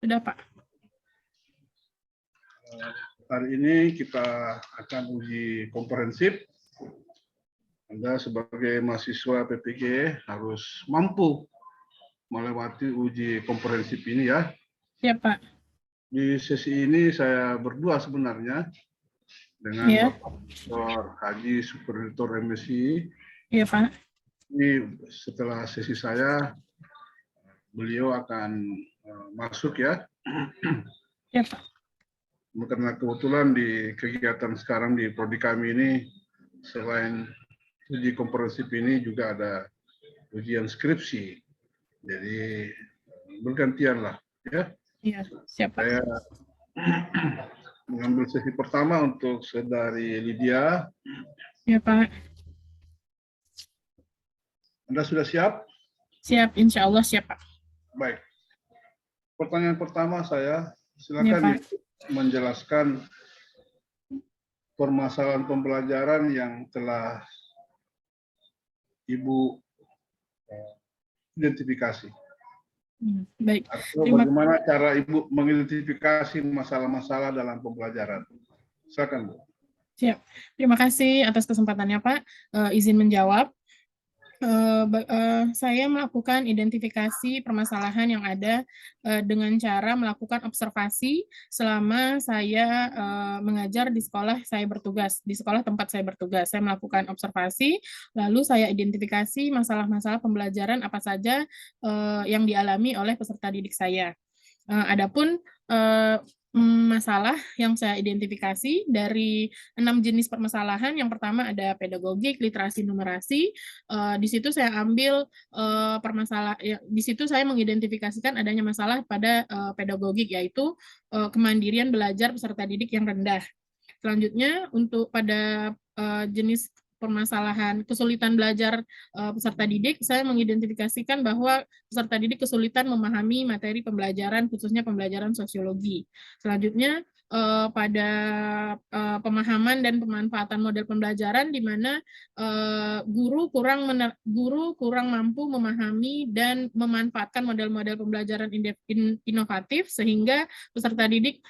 Sudah, Pak. Hari ini kita akan uji komprehensif. Anda sebagai mahasiswa PPG harus mampu melewati uji komprehensif ini ya. Ya, Pak. Di sesi ini saya berdua sebenarnya dengan Ya. Bapak Dr. Haji Superdirektor MSI. Ya, Pak. Ini setelah sesi saya, beliau akan masuk ya. Ya, Pak. Karena kebetulan di kegiatan sekarang di prodi kami ini, selain uji komprehensif ini juga ada ujian skripsi. Jadi bergantian lah ya. Iya, siap, Pak. Saya mengambil sesi pertama untuk saudari Lydia. Ya, Pak. Anda sudah siap? Siap, insya Allah siap, Pak. Baik. Pertanyaan pertama saya, Ya, silakan Pak. menjelaskan permasalahan pembelajaran yang telah Ibu identifikasi. Baik. Atau bagaimana cara Ibu mengidentifikasi masalah-masalah dalam pembelajaran. Silakan, Bu. Siap. Terima kasih atas kesempatannya, Pak. Izin menjawab. Saya melakukan identifikasi permasalahan yang ada dengan cara melakukan observasi selama saya mengajar di sekolah saya bertugas, di sekolah tempat saya bertugas. Saya melakukan observasi, lalu saya identifikasi masalah-masalah pembelajaran apa saja yang dialami oleh peserta didik saya. Adapun masalah yang saya identifikasi dari 6 jenis permasalahan. Yang pertama ada pedagogik, literasi, numerasi. Di situ saya ambil permasalahan, ya, di situ saya mengidentifikasikan adanya masalah pada pedagogik, yaitu kemandirian belajar peserta didik yang rendah. Selanjutnya untuk pada jenis permasalahan kesulitan belajar peserta didik, saya mengidentifikasikan bahwa peserta didik kesulitan memahami materi pembelajaran, khususnya pembelajaran sosiologi. Selanjutnya pada pemahaman dan pemanfaatan model pembelajaran, di mana guru kurang mampu memahami dan memanfaatkan model-model pembelajaran inovatif, sehingga peserta didik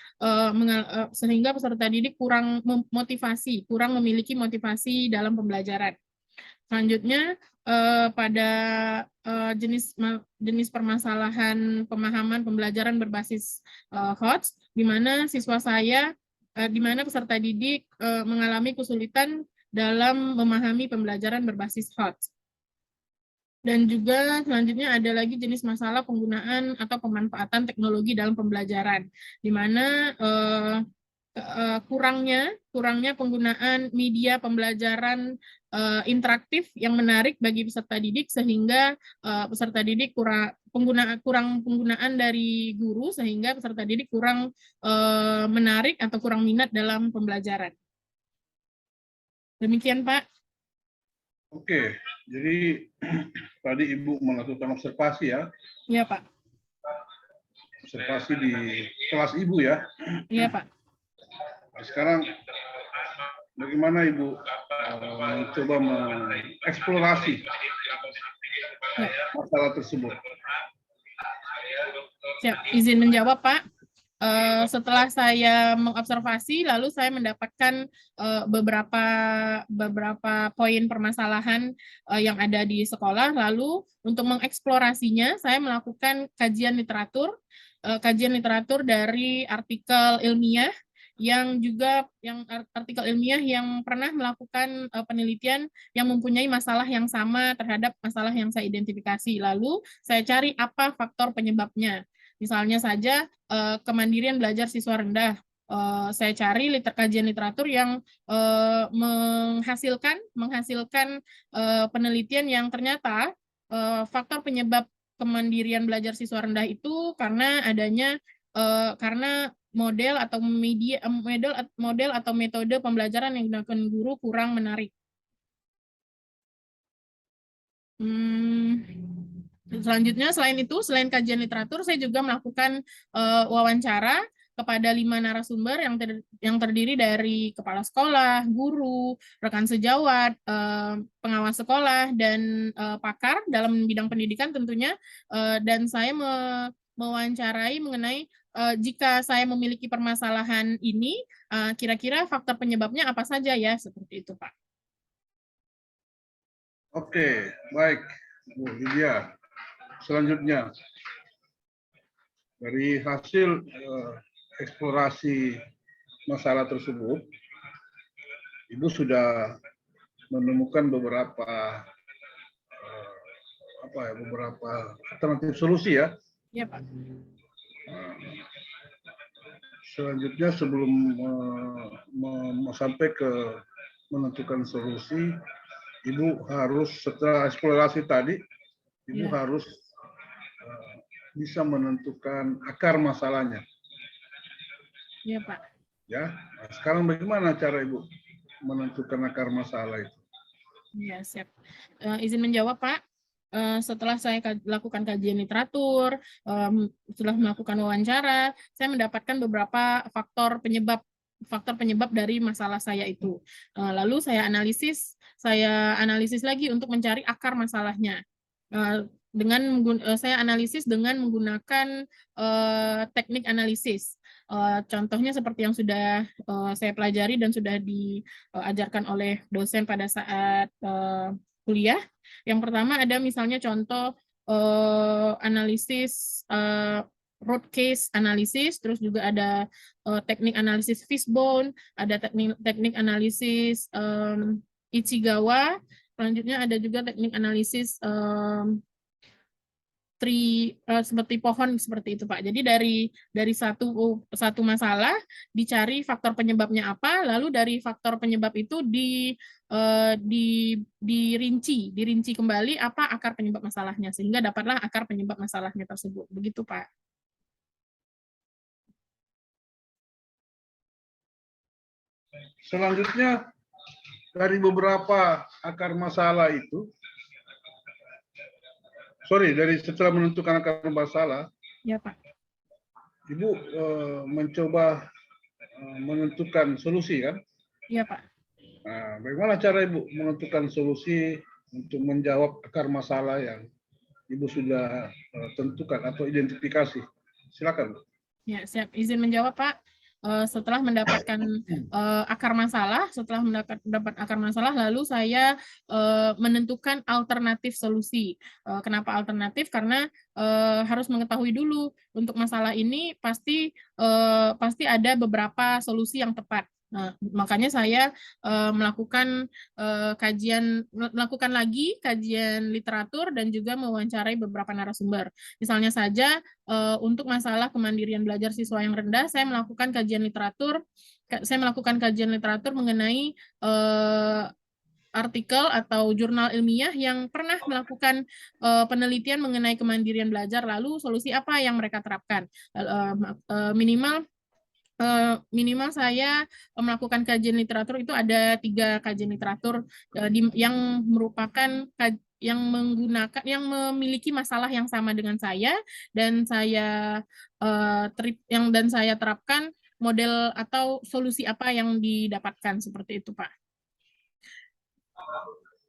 kurang motivasi, kurang memiliki motivasi dalam pembelajaran. Selanjutnya pada jenis permasalahan pemahaman pembelajaran berbasis HOTS, di mana di mana peserta didik mengalami kesulitan dalam memahami pembelajaran berbasis HOTS. Dan juga selanjutnya ada lagi jenis masalah penggunaan atau pemanfaatan teknologi dalam pembelajaran, di mana kurangnya penggunaan media pembelajaran interaktif yang menarik bagi peserta didik, sehingga peserta didik kurang penggunaan dari guru, sehingga peserta didik kurang menarik atau kurang minat dalam pembelajaran. Demikian, Pak. Oke, jadi tadi Ibu melakukan observasi ya? Iya, Pak. Observasi di kelas Ibu ya? Iya, Pak. Nah, sekarang bagaimana Ibu mencoba mengeksplorasi masalah tersebut? Siap, izin menjawab, Pak. Setelah saya mengobservasi, lalu saya mendapatkan beberapa poin permasalahan yang ada di sekolah. Lalu untuk mengeksplorasinya, saya melakukan kajian literatur dari artikel ilmiah yang artikel ilmiah yang pernah melakukan penelitian yang mempunyai masalah yang sama terhadap masalah yang saya identifikasi. Lalu saya cari apa faktor penyebabnya. Misalnya saja kemandirian belajar siswa rendah. Saya cari kajian literatur yang menghasilkan penelitian yang ternyata faktor penyebab kemandirian belajar siswa rendah itu karena adanya model atau metode pembelajaran yang digunakan guru kurang menarik. Selanjutnya, selain kajian literatur, saya juga melakukan wawancara kepada 5 narasumber yang terdiri dari kepala sekolah, guru, rekan sejawat, pengawas sekolah, dan pakar dalam bidang pendidikan tentunya. Dan saya mewawancarai mengenai jika saya memiliki permasalahan ini, kira-kira faktor penyebabnya apa saja ya, seperti itu Pak. Oke, baik, Bu Lydia. Selanjutnya, dari hasil eksplorasi masalah tersebut, Ibu sudah menemukan beberapa beberapa alternatif solusi ya. Iya Pak. Selanjutnya sebelum sampai ke menentukan solusi, Ibu harus setelah eksplorasi tadi, Ibu harus bisa menentukan akar masalahnya. Iya Pak. Ya, nah, sekarang bagaimana cara Ibu menentukan akar masalah itu? Ya, siap. Izin menjawab, Pak. Setelah saya lakukan kajian literatur, setelah melakukan wawancara, saya mendapatkan beberapa faktor penyebab dari masalah saya itu. Lalu saya analisis lagi untuk mencari akar masalahnya. Saya analisis dengan menggunakan teknik analisis. Contohnya seperti yang sudah saya pelajari dan sudah diajarkan oleh dosen pada saat kuliah. Yang pertama ada misalnya contoh analisis root case analisis, terus juga ada teknik analisis fishbone, ada teknik analisis Ichigawa, selanjutnya ada juga teknik analisis seperti pohon seperti itu Pak. Jadi dari satu masalah dicari faktor penyebabnya apa, lalu dari faktor penyebab itu dirinci kembali apa akar penyebab masalahnya sehingga dapatlah akar penyebab masalahnya tersebut. Begitu Pak. Selanjutnya dari beberapa akar masalah itu, dari setelah menentukan akar masalah, ya Pak. Ibu mencoba menentukan solusi kan? Iya Pak. Nah, bagaimana cara Ibu menentukan solusi untuk menjawab akar masalah yang Ibu sudah tentukan atau identifikasi? Silakan. Ya, siap. Izin menjawab, Pak. Setelah mendapatkan akar masalah, lalu saya menentukan alternatif solusi. Kenapa alternatif? Karena harus mengetahui dulu untuk masalah ini pasti ada beberapa solusi yang tepat. Nah, makanya saya melakukan lagi kajian literatur dan juga mewawancarai beberapa narasumber. Misalnya saja untuk masalah kemandirian belajar siswa yang rendah, saya melakukan kajian literatur mengenai artikel atau jurnal ilmiah yang pernah melakukan penelitian mengenai kemandirian belajar, lalu solusi apa yang mereka terapkan. Minimal saya melakukan kajian literatur itu ada 3 kajian literatur yang merupakan yang memiliki masalah yang sama dengan saya dan saya terapkan model atau solusi apa yang didapatkan seperti itu Pak.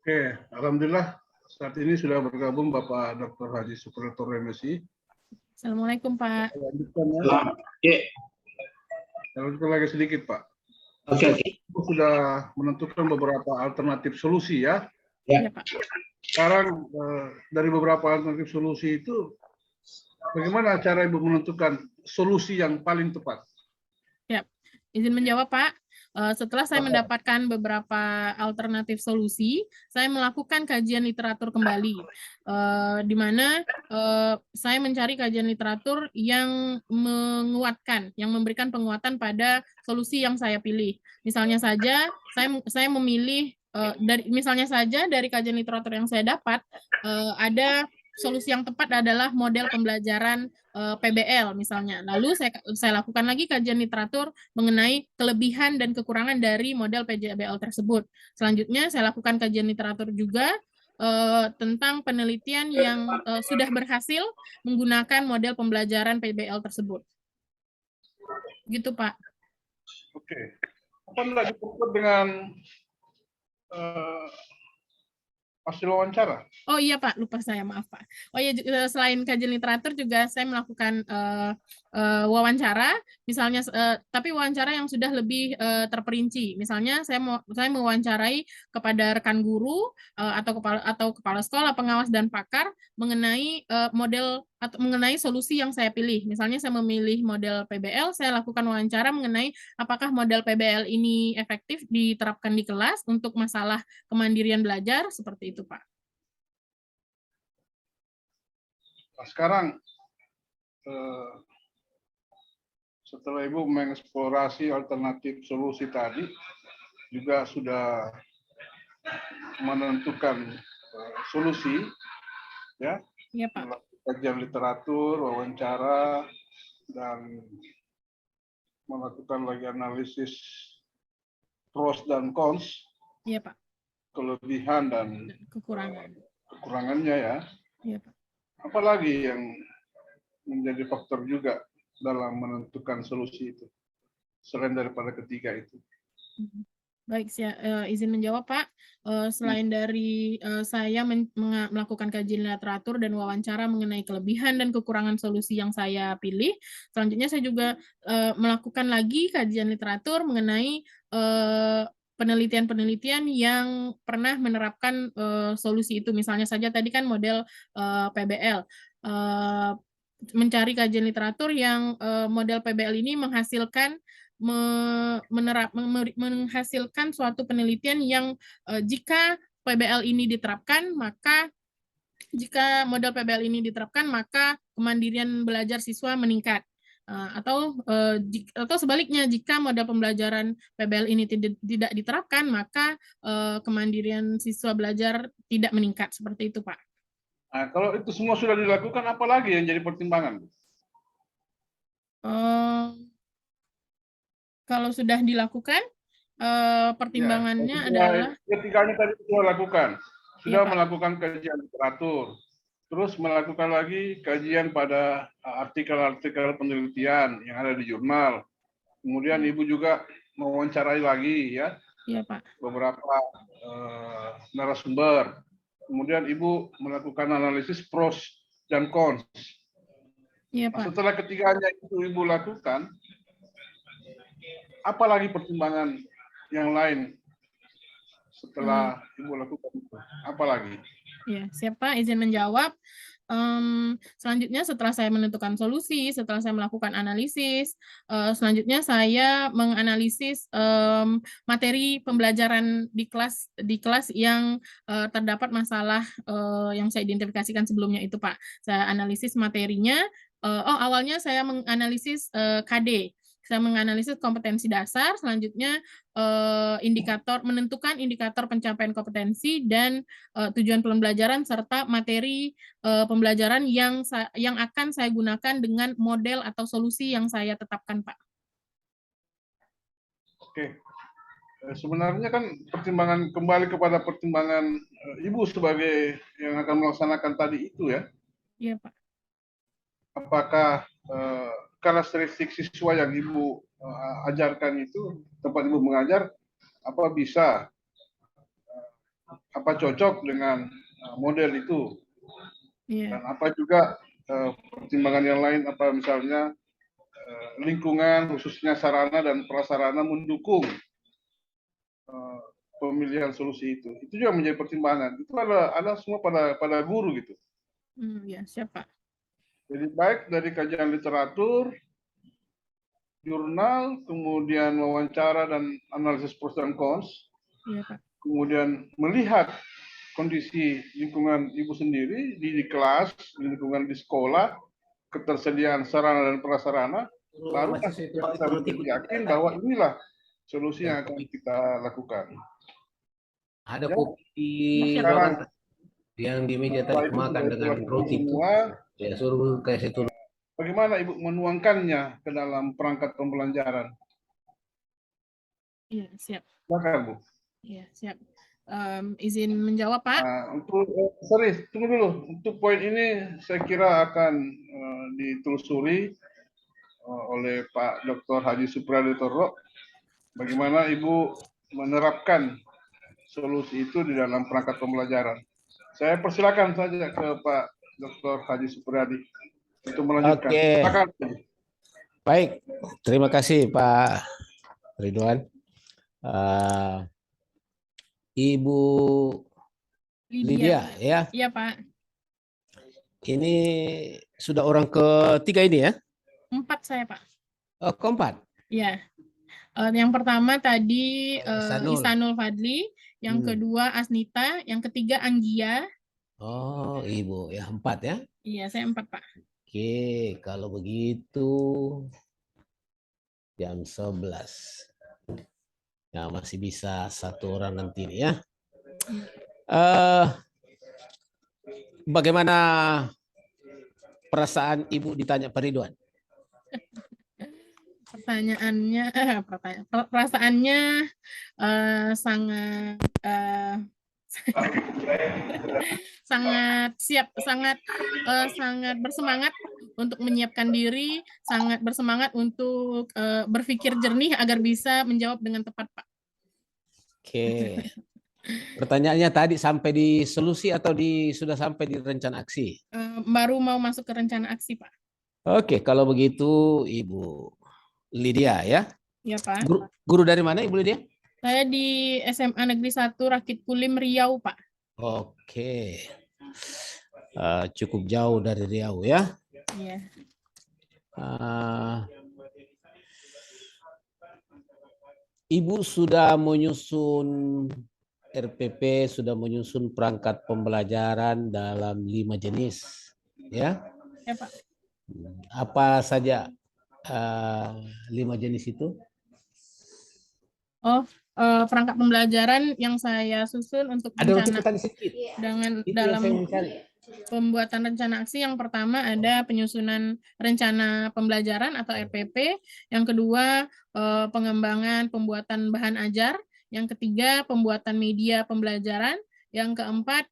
Oke, alhamdulillah saat ini sudah bergabung Bapak Dr. Haji Supriyatno Remesi. Assalamualaikum Pak. Lanjutkan ya. Lanjutkan lagi sedikit Pak. Oke. Sudah menentukan beberapa alternatif solusi ya. Ya Pak. Sekarang dari beberapa alternatif solusi itu, bagaimana cara Ibu menentukan solusi yang paling tepat? Ya, izin menjawab Pak. Setelah saya mendapatkan beberapa alternatif solusi, saya melakukan kajian literatur kembali, di mana saya mencari kajian literatur yang yang memberikan penguatan pada solusi yang saya pilih. Misalnya saja, saya memilih dari kajian literatur yang saya dapat, ada solusi yang tepat adalah model pembelajaran PBL misalnya. Lalu saya lakukan lagi kajian literatur mengenai kelebihan dan kekurangan dari model PJBL tersebut. Selanjutnya saya lakukan kajian literatur juga tentang penelitian yang sudah berhasil menggunakan model pembelajaran PBL tersebut. Gitu Pak. Oke. Apa tidak cukup dengan hasil wawancara. Oh iya Pak, lupa saya, maaf Pak. Oh iya, selain kajian literatur juga saya melakukan wawancara, misalnya, tapi wawancara yang sudah lebih terperinci. Misalnya saya mewawancarai kepada rekan guru atau kepala sekolah, pengawas dan pakar mengenai model atau mengenai solusi yang saya pilih. Misalnya saya memilih model PBL, saya lakukan wawancara mengenai apakah model PBL ini efektif diterapkan di kelas untuk masalah kemandirian belajar, seperti itu Pak. Nah, sekarang setelah Ibu mengeksplorasi alternatif solusi tadi, juga sudah menentukan solusi, ya, Iya Pak. kajian literatur, wawancara, dan melakukan lagi analisis pros dan cons, Iya Pak. kelebihan dan kekurangannya, ya. Iya Pak. Apalagi yang menjadi faktor juga dalam menentukan solusi itu, selain daripada ketiga itu. Baik, saya izin menjawab Pak. Selain dari saya melakukan kajian literatur dan wawancara mengenai kelebihan dan kekurangan solusi yang saya pilih, selanjutnya saya juga melakukan lagi kajian literatur mengenai penelitian-penelitian yang pernah menerapkan solusi itu. Misalnya saja tadi kan model PBL. Mencari kajian literatur yang model PBL ini menghasilkan menghasilkan suatu penelitian yang jika PBL ini diterapkan, maka jika model PBL ini diterapkan, maka kemandirian belajar siswa meningkat. Atau sebaliknya, jika model pembelajaran PBL ini tidak diterapkan, maka kemandirian siswa belajar tidak meningkat. Seperti itu, Pak. Nah, kalau itu semua sudah dilakukan, apa lagi yang jadi pertimbangan? Kalau sudah dilakukan, pertimbangannya Ya, adalah ketiganya tadi sudah lakukan, sudah ya, Pak. melakukan kajian literatur, terus melakukan lagi kajian pada artikel-artikel penelitian yang ada di jurnal. Kemudian Ibu juga mewawancarai lagi, ya, Pak. beberapa narasumber. Kemudian Ibu melakukan analisis pros dan cons. Iya, Nah, Pak. setelah ketiganya itu Ibu lakukan, apalagi pertimbangan yang lain setelah Ibu lakukan itu? Apalagi? Ya, siapa izin menjawab. Selanjutnya setelah saya menentukan solusi, setelah saya melakukan analisis, selanjutnya saya menganalisis materi pembelajaran di kelas yang terdapat masalah yang saya identifikasikan sebelumnya itu, Pak. Saya analisis materinya. Awalnya saya menganalisis KD. Saya menganalisis kompetensi dasar, selanjutnya menentukan indikator pencapaian kompetensi dan tujuan pembelajaran serta materi pembelajaran yang akan saya gunakan dengan model atau solusi yang saya tetapkan, Pak. Oke. Sebenarnya kan pertimbangan kembali kepada pertimbangan Ibu sebagai yang akan melaksanakan tadi itu, ya. Iya, Pak. Apakah karakteristik siswa yang Ibu ajarkan itu, tempat Ibu mengajar, apa bisa, apa cocok dengan model itu, dan apa juga pertimbangan yang lain, apa misalnya lingkungan khususnya sarana dan prasarana mendukung pemilihan solusi itu juga menjadi pertimbangan. Itu ada semua pada guru gitu. Ya, siapa? Jadi baik dari kajian literatur, jurnal, kemudian wawancara dan analisis pros dan cons, ya, Pak. Kemudian melihat kondisi lingkungan Ibu sendiri di kelas, di lingkungan di sekolah, ketersediaan sarana dan prasarana, baru kita menjadi yakin bahwa inilah solusi yang akan kita lakukan. Ada ya, kopi yang di meja tadi makan dengan roti itu. Ya suruh kasih turun. Bagaimana Ibu menuangkannya ke dalam perangkat pembelajaran? Iya, siap. Silakan, Bu. Iya, siap. Izin menjawab, Pak. Tunggu dulu. Untuk poin ini saya kira akan ditelusuri oleh Pak Dr. Haji Supraditoro. Bagaimana Ibu menerapkan solusi itu di dalam perangkat pembelajaran? Saya persilakan saja ke Pak Dr. Haji Supriyadi untuk melanjutkan. Oke. Silakan. Baik, terima kasih Pak Ridwan. Ibu Lydia ya. Iya Pak. Ini sudah orang ketiga ini ya? 4 saya Pak. Oh, keempat. Iya. Yang pertama tadi Ihsanul. Ihsanul Fadli, yang kedua Asnita, yang ketiga Anggia. Oh, Ibu ya 4 ya? Iya, saya 4 Pak. Oke, kalau begitu jam 11. Ya, masih bisa 1 orang nanti nih ya. Bagaimana perasaan Ibu ditanya Pak Ridwan? Perasaannya sangat sangat siap, sangat bersemangat untuk menyiapkan diri, sangat bersemangat untuk berpikir jernih agar bisa menjawab dengan tepat, Pak. Oke. Pertanyaannya tadi sampai di solusi atau sudah sampai di rencana aksi? Baru mau masuk ke rencana aksi, Pak. Oke, kalau begitu Ibu Lydia ya. Iya, Pak. Guru dari mana Ibu Lydia? Saya di SMA Negeri 1 Rakit Kulim Riau, Pak. Oke. Cukup jauh dari Riau ya. Iya. Ibu sudah menyusun RPP, sudah menyusun perangkat pembelajaran dalam 5 jenis, ya? Ya, Pak. Apa saja 5 jenis itu? Oh, perangkat pembelajaran yang saya susun untuk rencana dalam pembuatan rencana aksi. Yang pertama ada penyusunan rencana pembelajaran atau RPP, yang kedua pengembangan pembuatan bahan ajar, yang ketiga pembuatan media pembelajaran, yang keempat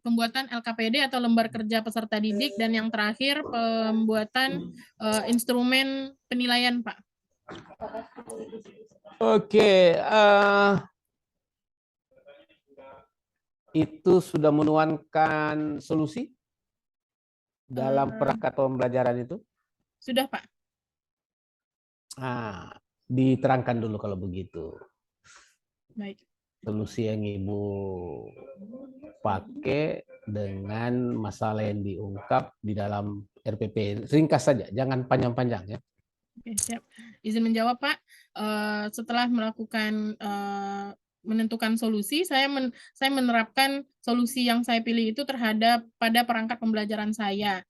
pembuatan LKPD atau lembar kerja peserta didik, dan yang terakhir pembuatan instrumen penilaian, Pak. Oke, itu sudah menuangkan solusi dalam perangkat pembelajaran itu? Sudah, Pak. Diterangkan dulu kalau begitu. Baik. Solusi yang Ibu pakai dengan masalah yang diungkap di dalam RPP. Ringkas saja, jangan panjang-panjang ya. Oke, siap. Izin menjawab, Pak. Setelah melakukan menentukan solusi, saya menerapkan solusi yang saya pilih itu pada perangkat pembelajaran saya.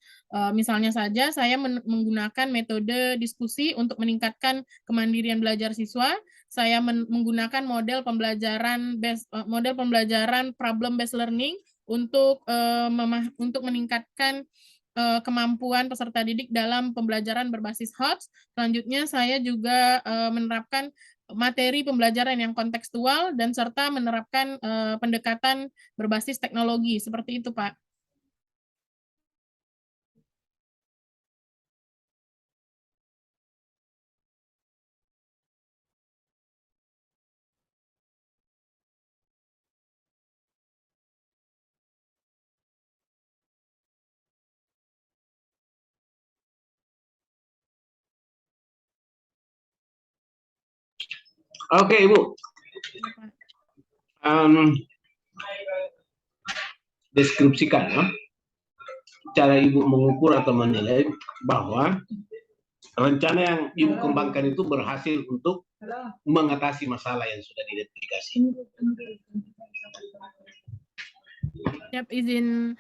Misalnya saja, saya menggunakan metode diskusi untuk meningkatkan kemandirian belajar siswa. Saya menggunakan model pembelajaran problem based learning untuk meningkatkan kemampuan peserta didik dalam pembelajaran berbasis HOTS. Selanjutnya saya juga menerapkan materi pembelajaran yang kontekstual dan serta menerapkan pendekatan berbasis teknologi. Seperti itu, Pak. Oke, Ibu. Deskripsikan ya, cara Ibu mengukur atau menilai bahwa rencana yang Ibu kembangkan itu berhasil untuk mengatasi masalah yang sudah diidentifikasi. Siap, izin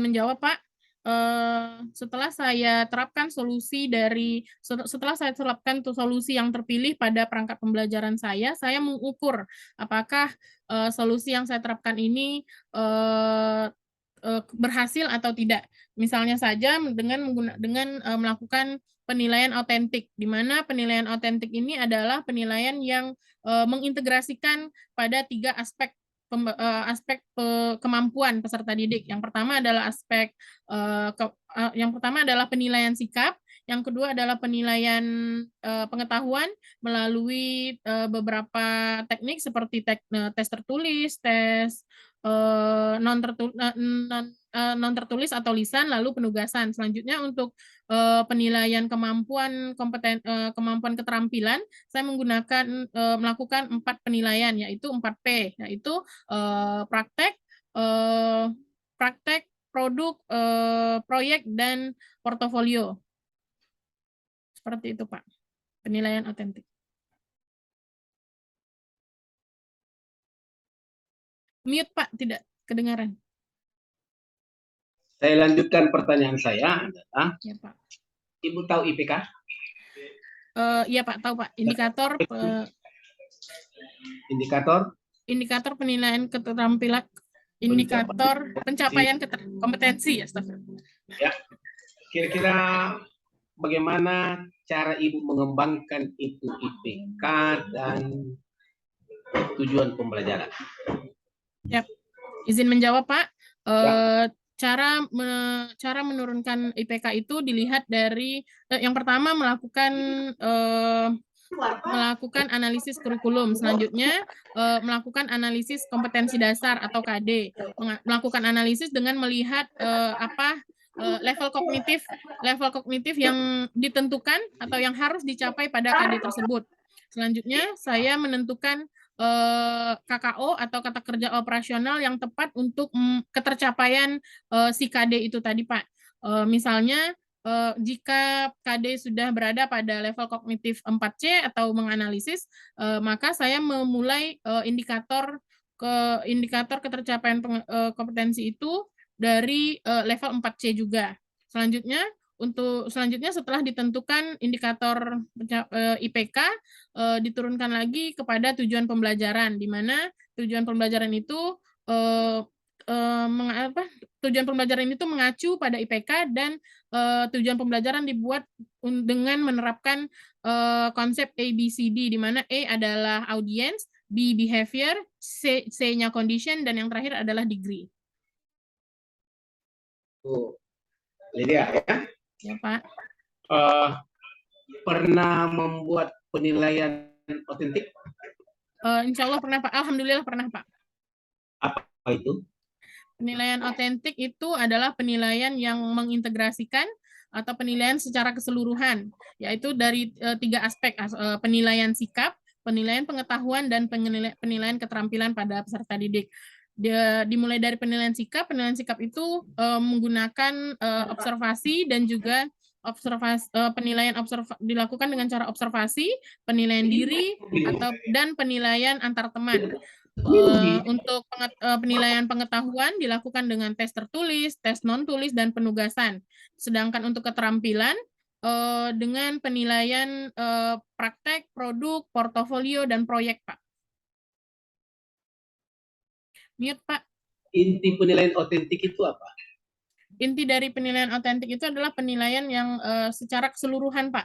menjawab, Pak. Setelah saya terapkan solusi yang terpilih pada perangkat pembelajaran saya mengukur apakah solusi yang saya terapkan ini berhasil atau tidak. Misalnya saja dengan melakukan penilaian autentik, di mana penilaian autentik ini adalah penilaian yang mengintegrasikan pada 3 aspek kemampuan peserta didik. Yang pertama adalah penilaian sikap, yang kedua adalah penilaian pengetahuan melalui beberapa teknik seperti tes tertulis, tes non tertulis atau lisan, lalu penugasan. Selanjutnya untuk penilaian kemampuan kemampuan keterampilan, saya melakukan 4 penilaian, yaitu 4P, yaitu praktek, produk, proyek, dan portofolio. Seperti itu, Pak. Penilaian otentik. Mute, Pak, tidak kedengaran. Saya lanjutkan pertanyaan saya adalah, Ya, Pak. Ibu tahu IPK? Iya, Pak, tahu, Pak. Indikator penilaian keterampilan, indikator pencapaian kompetensi, ya, ya. Kira-kira bagaimana cara Ibu mengembangkan itu IPK dan tujuan pembelajaran? Ya, izin menjawab, Pak. Cara menurunkan IPK itu dilihat dari yang pertama melakukan analisis kurikulum, selanjutnya melakukan analisis kompetensi dasar atau KD, melakukan analisis dengan melihat level kognitif yang ditentukan atau yang harus dicapai pada KD tersebut. Selanjutnya saya menentukan KKO atau kata kerja operasional yang tepat untuk ketercapaian si KD itu tadi, Pak. Misalnya jika KD sudah berada pada level kognitif 4C atau menganalisis, maka saya memulai indikator ketercapaian kompetensi itu dari level 4C juga. Selanjutnya setelah ditentukan indikator IPK, diturunkan lagi kepada tujuan pembelajaran, di mana tujuan pembelajaran itu mengacu pada IPK, dan tujuan pembelajaran dibuat dengan menerapkan konsep ABCD, di mana A adalah audience, B behavior, C-nya condition, dan yang terakhir adalah degree. Lydia, ya? Ya, Pak. Pernah membuat penilaian otentik? Insya Allah pernah, Pak. Alhamdulillah pernah, Pak. Apa itu? Penilaian otentik itu adalah penilaian yang mengintegrasikan atau penilaian secara keseluruhan, yaitu dari 3 aspek, penilaian sikap, penilaian pengetahuan, dan penilaian keterampilan pada peserta didik. Dimulai dari penilaian sikap itu menggunakan observasi dan juga dilakukan dengan cara observasi, penilaian diri, dan penilaian antar teman. Untuk penilaian pengetahuan dilakukan dengan tes tertulis, tes non-tulis, dan penugasan. Sedangkan untuk keterampilan dengan penilaian praktek, produk, portofolio, dan proyek, Pak. Mute, Pak. Inti penilaian otentik itu apa? Inti dari penilaian otentik itu adalah penilaian yang secara keseluruhan, Pak.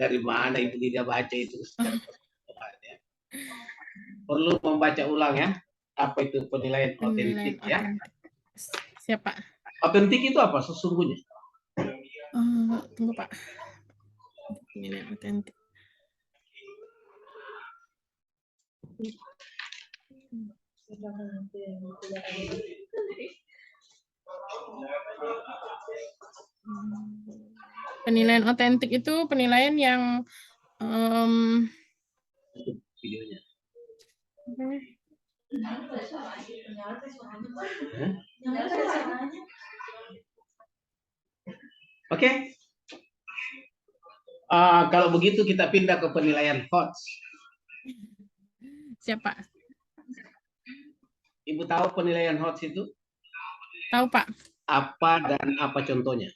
Dari mana itu dia baca itu? Perlu membaca ulang, ya. Apa itu penilaian otentik, ya? Siap, Pak. Otentik itu apa sesungguhnya? Tunggu, Pak. Penilaian otentik. Penilaian otentik itu penilaian yang videonya. Oke. Kalau begitu kita pindah ke penilaian HOTS. Siapa? Ibu tahu penilaian HOTS itu? Tahu, Pak. Apa dan apa contohnya?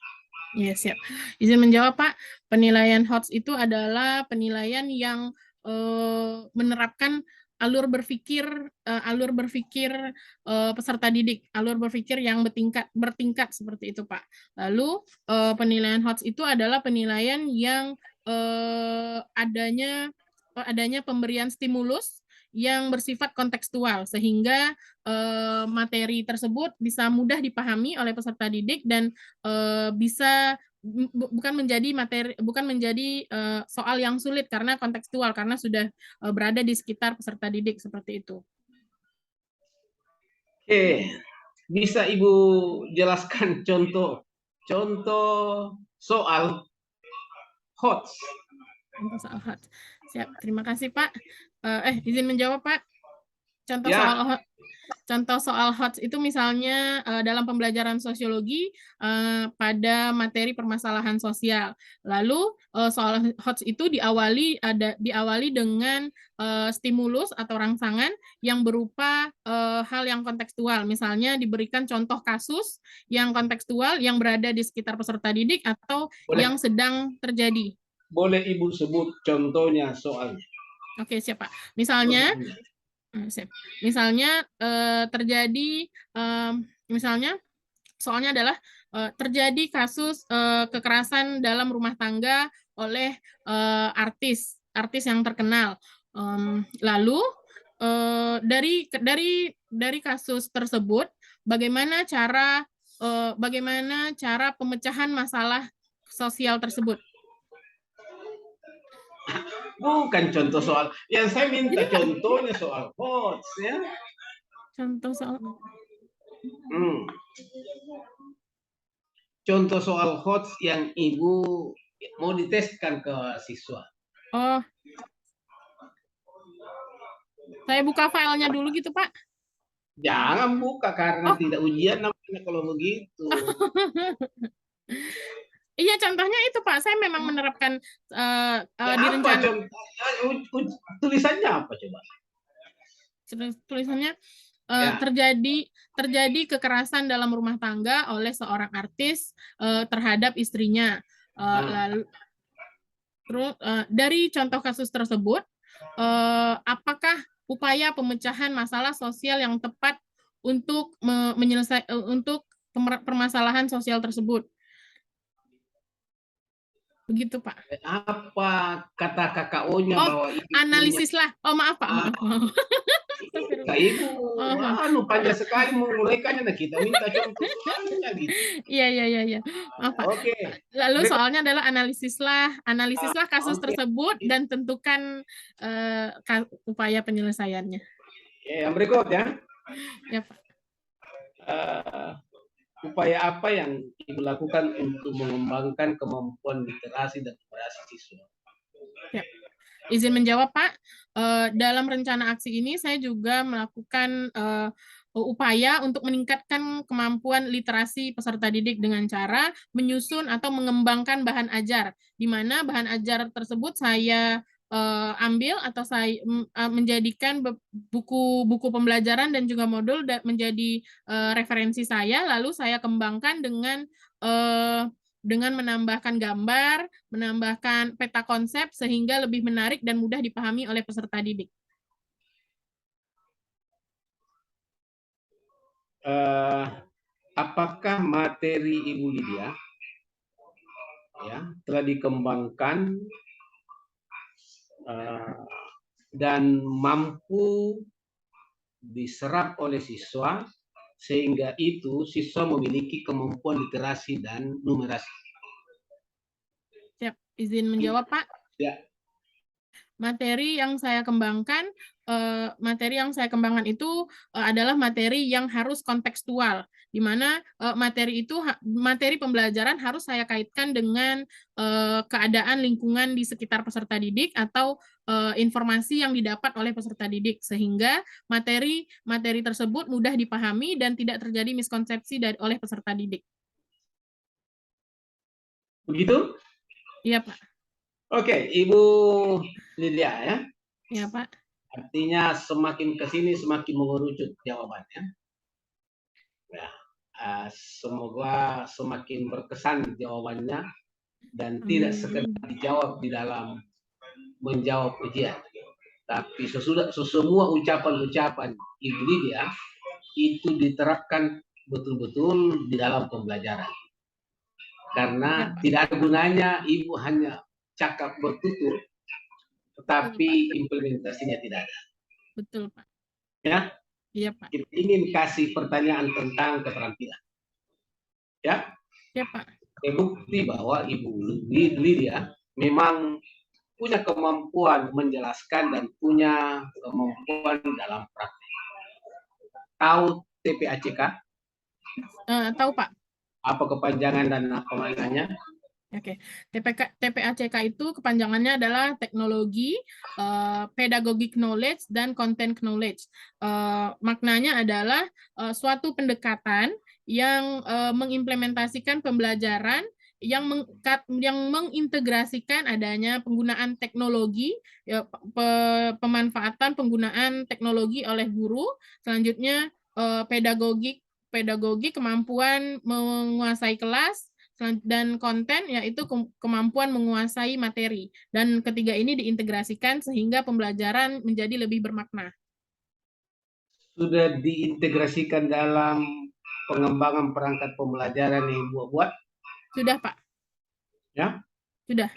Ya, siap. Izin menjawab, Pak. Penilaian HOTS itu adalah penilaian yang menerapkan alur berpikir peserta didik, alur berpikir yang bertingkat seperti itu, Pak. Lalu penilaian HOTS itu adalah penilaian yang adanya pemberian stimulus yang bersifat kontekstual, sehingga materi tersebut bisa mudah dipahami oleh peserta didik dan bukan menjadi soal yang sulit karena kontekstual, karena sudah berada di sekitar peserta didik, seperti itu. Bisa Ibu jelaskan contoh soal HOTS? Contoh soal HOTS. Siap, terima kasih Pak. Izin menjawab Pak. Contoh Ya. soal HOTS itu misalnya dalam pembelajaran sosiologi pada materi permasalahan sosial. Lalu soal HOTS itu diawali dengan stimulus atau rangsangan yang berupa hal yang kontekstual. Misalnya diberikan contoh kasus yang kontekstual yang berada di sekitar peserta didik atau yang sedang terjadi. Boleh Ibu sebut contohnya soalnya? Oke, siap Pak. Misalnya terjadi misalnya soalnya adalah terjadi kasus kekerasan dalam rumah tangga oleh artis yang terkenal. Lalu dari kasus tersebut bagaimana cara pemecahan masalah sosial tersebut? Bukan contoh soal, yang saya minta contohnya soal HOTS ya. Contoh soal Contoh soal HOTS yang Ibu mau diteskan ke siswa. Oh, saya buka filenya dulu gitu Pak. Jangan buka karena tidak ujian namanya kalau begitu. Iya, contohnya itu Pak. Saya memang menerapkan direncana. Tulisannya apa coba? Tulisannya terjadi kekerasan dalam rumah tangga oleh seorang artis terhadap istrinya. Lalu terus dari contoh kasus tersebut, apakah upaya pemecahan masalah sosial yang tepat untuk untuk permasalahan sosial tersebut? Begitu Pak. Apa kata KKO-nya bahwa ini analisis lah. Oh maaf Pak. Maaf. Ibu, panjang sekali memulaikannya. Nah, kita minta contoh soalnya gitu. Iya. Maaf Pak. Oke. Lalu soalnya adalah analisislah kasus tersebut dan tentukan upaya penyelesaiannya. Yang berikut ya. Ya Pak. Upaya apa yang Ibu lakukan untuk mengembangkan kemampuan literasi dan numerasi siswa? Ya. Izin menjawab Pak, dalam rencana aksi ini saya juga melakukan upaya untuk meningkatkan kemampuan literasi peserta didik dengan cara menyusun atau mengembangkan bahan ajar, di mana bahan ajar tersebut saya ambil atau saya menjadikan buku pembelajaran dan juga modul menjadi referensi saya, lalu saya kembangkan dengan menambahkan gambar, menambahkan peta konsep sehingga lebih menarik dan mudah dipahami oleh peserta didik. Apakah materi Ibu Lydia telah dikembangkan dan mampu diserap oleh siswa sehingga itu siswa memiliki kemampuan literasi dan numerasi? Siap, izin menjawab Pak. Ya. Materi yang saya kembangkan itu adalah materi yang harus kontekstual, di mana materi pembelajaran harus saya kaitkan dengan keadaan lingkungan di sekitar peserta didik atau informasi yang didapat oleh peserta didik, sehingga materi tersebut mudah dipahami dan tidak terjadi miskonsepsi oleh peserta didik. Begitu? Iya Pak. Oke, Ibu Lydia ya. Iya Pak. Artinya semakin ke sini semakin mengerucut jawabannya. Ya, semoga semakin berkesan jawabannya dan tidak sekedar dijawab di dalam menjawab ujian. Tapi semua ucapan-ucapan Ibu Lydia itu diterapkan betul-betul di dalam pembelajaran. Karena tidak ada gunanya Ibu hanya cakap bertutur, tetapi implementasinya tidak ada. Betul Pak. Ya. Iya Pak. Kita ingin kasih pertanyaan tentang keterampilan. Ya. Ya Pak. Bukti bahwa Ibu Lydia memang punya kemampuan menjelaskan dan punya kemampuan dalam praktek. Tahu TPACK? Tahu Pak. Apa kepanjangan dan apa maknanya? Oke, TPACK itu kepanjangannya adalah teknologi, pedagogic knowledge, dan content knowledge. Maknanya adalah suatu pendekatan yang mengimplementasikan pembelajaran yang mengintegrasikan adanya penggunaan teknologi, ya, pemanfaatan penggunaan teknologi oleh guru. Selanjutnya pedagogi kemampuan menguasai kelas, dan konten yaitu kemampuan menguasai materi. Dan ketiga ini diintegrasikan sehingga pembelajaran menjadi lebih bermakna. Sudah diintegrasikan dalam pengembangan perangkat pembelajaran yang buat? Sudah, Pak. Ya? Sudah.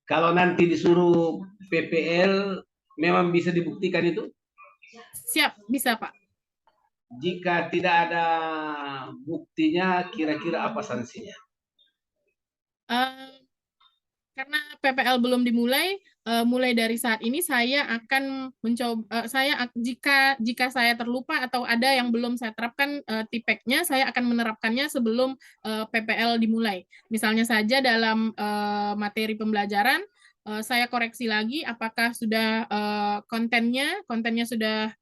Kalau nanti disuruh PPL, memang bisa dibuktikan itu? Siap, bisa, Pak. Jika tidak ada buktinya, kira-kira apa sanksinya? Karena PPL belum dimulai, mulai dari saat ini saya akan mencoba, jika saya terlupa atau ada yang belum saya terapkan TPEC-nya, saya akan menerapkannya sebelum PPL dimulai. Misalnya saja dalam materi pembelajaran, saya koreksi lagi apakah sudah kontennya sudah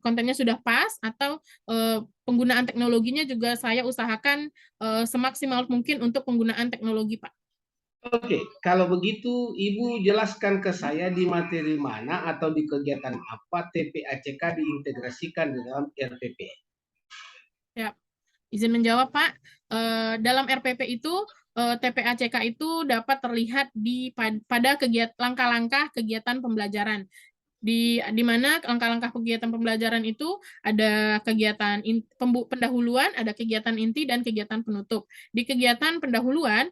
kontennya sudah pas, atau penggunaan teknologinya juga saya usahakan semaksimal mungkin untuk penggunaan teknologi, Pak. Oke, kalau begitu Ibu jelaskan ke saya di materi mana atau di kegiatan apa TPACK diintegrasikan di dalam RPP. Ya, izin menjawab, Pak. Dalam RPP itu TPACK itu dapat terlihat pada langkah-langkah kegiatan pembelajaran. Di mana langkah-langkah kegiatan pembelajaran itu ada kegiatan pendahuluan, ada kegiatan inti, dan kegiatan penutup. Di kegiatan pendahuluan,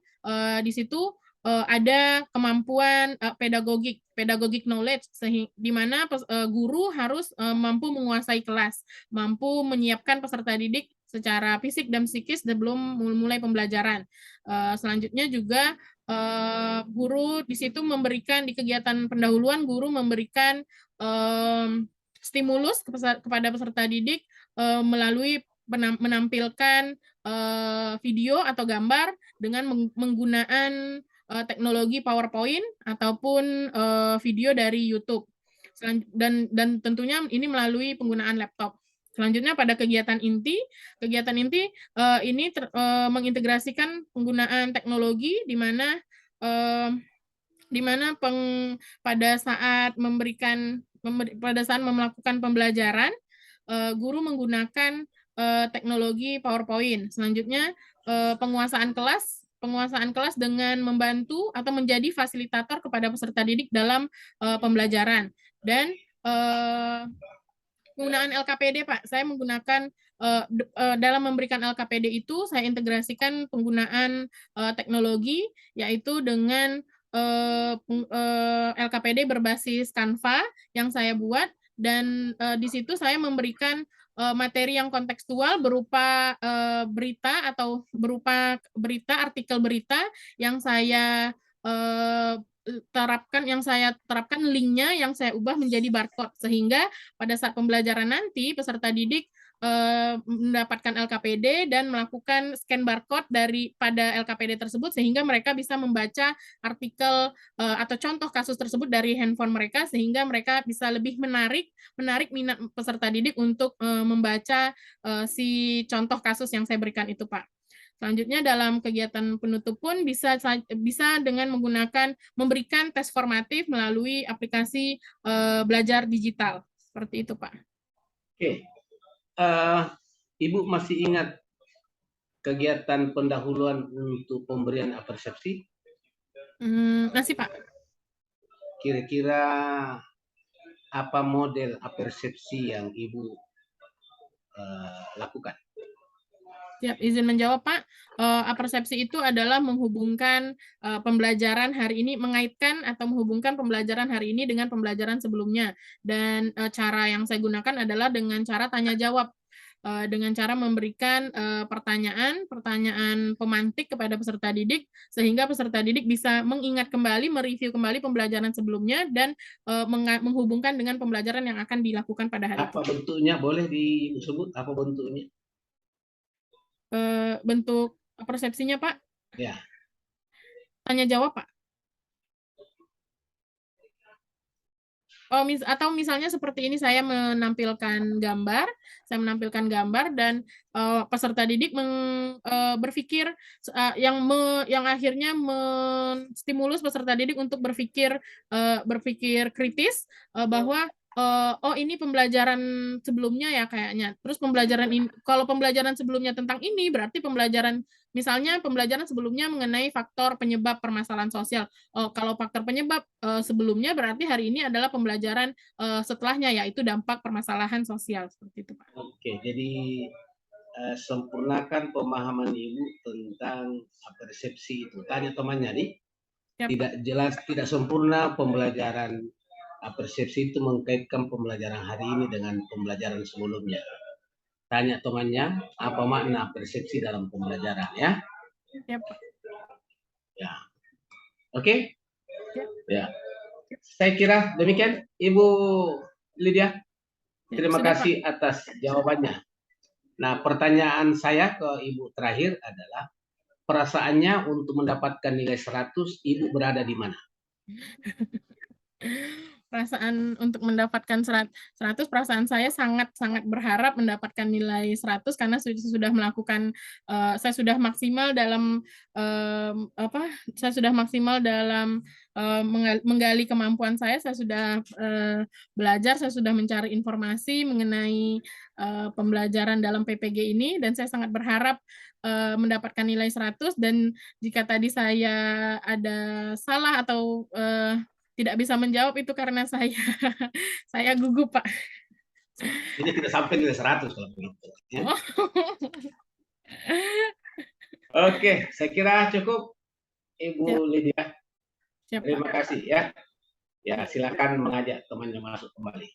di situ ada kemampuan pedagogic knowledge, di mana guru harus mampu menguasai kelas, mampu menyiapkan peserta didik secara fisik dan psikis sebelum mulai pembelajaran. Selanjutnya juga guru di situ memberikan, di kegiatan pendahuluan, guru memberikan stimulus kepada peserta didik melalui menampilkan video atau gambar dengan menggunakan teknologi PowerPoint ataupun video dari YouTube. Dan tentunya ini melalui penggunaan laptop. Selanjutnya pada kegiatan inti ini mengintegrasikan penggunaan teknologi di mana pada saat melakukan pembelajaran, guru menggunakan teknologi PowerPoint. Selanjutnya penguasaan kelas dengan membantu atau menjadi fasilitator kepada peserta didik dalam pembelajaran. Dan penggunaan LKPD, Pak. Saya menggunakan dalam memberikan LKPD itu saya integrasikan penggunaan teknologi, yaitu dengan LKPD berbasis Canva yang saya buat, dan di situ saya memberikan materi yang kontekstual berupa berita atau berupa artikel berita yang saya terapkan linknya, yang saya ubah menjadi barcode, sehingga pada saat pembelajaran nanti peserta didik mendapatkan LKPD dan melakukan scan barcode pada LKPD tersebut, sehingga mereka bisa membaca artikel atau contoh kasus tersebut dari handphone mereka, sehingga mereka bisa lebih menarik minat peserta didik untuk membaca si contoh kasus yang saya berikan itu, Pak. Selanjutnya dalam kegiatan penutup pun bisa dengan memberikan tes formatif melalui aplikasi belajar digital. Seperti itu, Pak. Oke. Ibu masih ingat kegiatan pendahuluan untuk pemberian apersepsi? Masih, Pak. Kira-kira apa model apersepsi yang Ibu lakukan? Siap, izin menjawab, Pak. Apersepsi itu adalah menghubungkan pembelajaran hari ini, mengaitkan atau menghubungkan pembelajaran hari ini dengan pembelajaran sebelumnya. Dan cara yang saya gunakan adalah dengan cara tanya jawab. dengan cara memberikan pertanyaan pemantik kepada peserta didik, sehingga peserta didik bisa mengingat kembali, mereview kembali pembelajaran sebelumnya, dan menghubungkan dengan pembelajaran yang akan dilakukan pada hari itu. Apa bentuknya? Boleh disebut apa bentuknya? Bentuk persepsinya, Pak? Ya. Tanya jawab, Pak. Atau misalnya seperti ini, saya menampilkan gambar dan peserta didik berpikir, yang akhirnya menstimulus peserta didik untuk berpikir kritis, bahwa oh, ini pembelajaran sebelumnya ya kayaknya. Terus kalau pembelajaran sebelumnya tentang ini, berarti misalnya pembelajaran sebelumnya mengenai faktor penyebab permasalahan sosial. Kalau faktor penyebab sebelumnya, berarti hari ini adalah pembelajaran setelahnya, yaitu dampak permasalahan sosial, seperti itu, Pak. Oke, jadi sempurnakan pemahaman Ibu tentang persepsi itu. Tanya temannya nih, Ya, tidak jelas, tidak sempurna pembelajaran persepsi itu mengkaitkan pembelajaran hari ini dengan pembelajaran sebelumnya. Tanya temannya apa makna persepsi dalam pembelajaran, ya? Ya, Pak. Ya. Oke? Ya. Ya. Saya kira demikian, Ibu Lydia. Terima kasih atas jawabannya. Nah, pertanyaan saya ke Ibu terakhir adalah, perasaannya untuk mendapatkan nilai 100, Ibu berada di mana? Perasaan untuk mendapatkan 100, perasaan saya sangat-sangat berharap mendapatkan nilai 100, karena sudah melakukan, saya sudah maksimal dalam menggali kemampuan saya sudah belajar, saya sudah mencari informasi mengenai pembelajaran dalam PPG ini, dan saya sangat berharap mendapatkan nilai 100, dan jika tadi saya ada salah atau tidak bisa menjawab, itu karena saya gugup, Pak. Ini tidak sampai nilai 100 kalau begitu. Ya. Oh. Oke, saya kira cukup, Ibu Lydia. Siap, Terima Pak. kasih ya. Ya, silakan mengajak temannya masuk kembali.